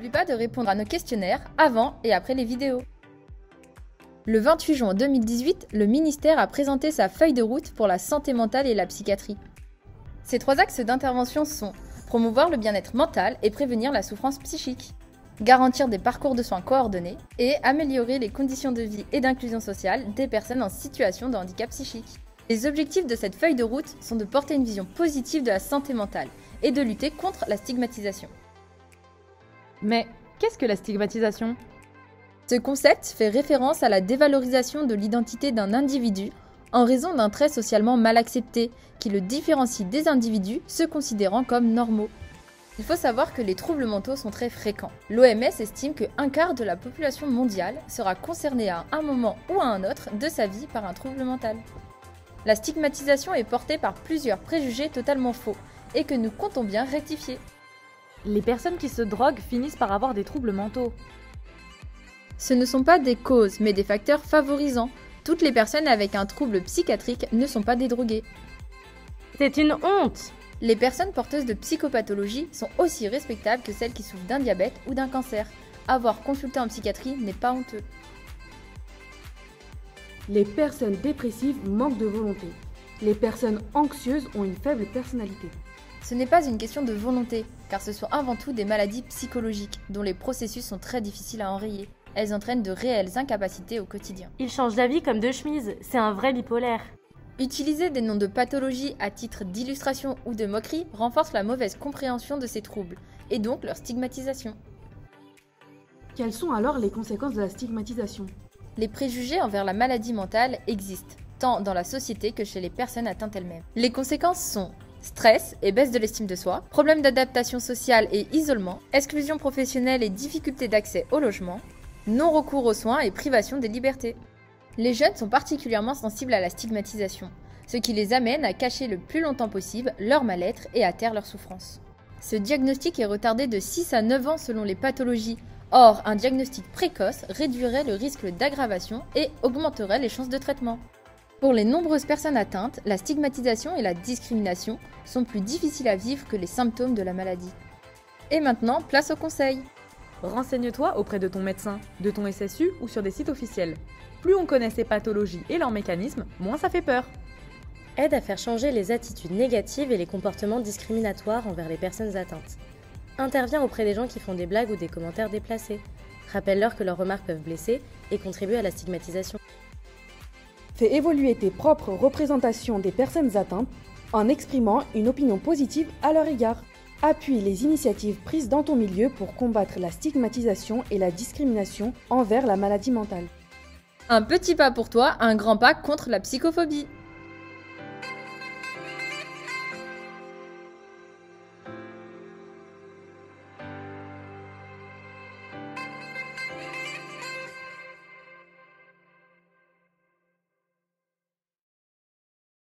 N'oublie pas de répondre à nos questionnaires avant et après les vidéos. Le 28 juin 2018, le ministère a présenté sa feuille de route pour la santé mentale et la psychiatrie. Ces 3 axes d'intervention sont promouvoir le bien-être mental et prévenir la souffrance psychique, garantir des parcours de soins coordonnés et améliorer les conditions de vie et d'inclusion sociale des personnes en situation de handicap psychique. Les objectifs de cette feuille de route sont de porter une vision positive de la santé mentale et de lutter contre la stigmatisation. Mais qu'est-ce que la stigmatisation ? Ce concept fait référence à la dévalorisation de l'identité d'un individu en raison d'un trait socialement mal accepté qui le différencie des individus se considérant comme normaux. Il faut savoir que les troubles mentaux sont très fréquents. L'OMS estime que 1/4 de la population mondiale sera concernée à un moment ou à un autre de sa vie par un trouble mental. La stigmatisation est portée par plusieurs préjugés totalement faux et que nous comptons bien rectifier. Les personnes qui se droguent finissent par avoir des troubles mentaux. Ce ne sont pas des causes, mais des facteurs favorisants. Toutes les personnes avec un trouble psychiatrique ne sont pas des drogués. C'est une honte! Les personnes porteuses de psychopathologie sont aussi respectables que celles qui souffrent d'un diabète ou d'un cancer. Avoir consulté en psychiatrie n'est pas honteux. Les personnes dépressives manquent de volonté. Les personnes anxieuses ont une faible personnalité. Ce n'est pas une question de volonté, car ce sont avant tout des maladies psychologiques, dont les processus sont très difficiles à enrayer. Elles entraînent de réelles incapacités au quotidien. Il change d'avis comme de chemise, c'est un vrai bipolaire. Utiliser des noms de pathologies à titre d'illustration ou de moquerie renforce la mauvaise compréhension de ces troubles, et donc leur stigmatisation. Quelles sont alors les conséquences de la stigmatisation ? Les préjugés envers la maladie mentale existent, tant dans la société que chez les personnes atteintes elles-mêmes. Les conséquences sont stress et baisse de l'estime de soi, problèmes d'adaptation sociale et isolement, exclusion professionnelle et difficultés d'accès au logement, non-recours aux soins et privation des libertés. Les jeunes sont particulièrement sensibles à la stigmatisation, ce qui les amène à cacher le plus longtemps possible leur mal-être et à taire leur souffrance. Ce diagnostic est retardé de 6 à 9 ans selon les pathologies. Or, un diagnostic précoce réduirait le risque d'aggravation et augmenterait les chances de traitement. Pour les nombreuses personnes atteintes, la stigmatisation et la discrimination sont plus difficiles à vivre que les symptômes de la maladie. Et maintenant, place au conseil. Renseigne-toi auprès de ton médecin, de ton SSU ou sur des sites officiels. Plus on connaît ces pathologies et leurs mécanismes, moins ça fait peur. Aide à faire changer les attitudes négatives et les comportements discriminatoires envers les personnes atteintes. Interviens auprès des gens qui font des blagues ou des commentaires déplacés. Rappelle-leur que leurs remarques peuvent blesser et contribuer à la stigmatisation. Fais évoluer tes propres représentations des personnes atteintes en exprimant une opinion positive à leur égard. Appuie les initiatives prises dans ton milieu pour combattre la stigmatisation et la discrimination envers la maladie mentale. Un petit pas pour toi, un grand pas contre la psychophobie.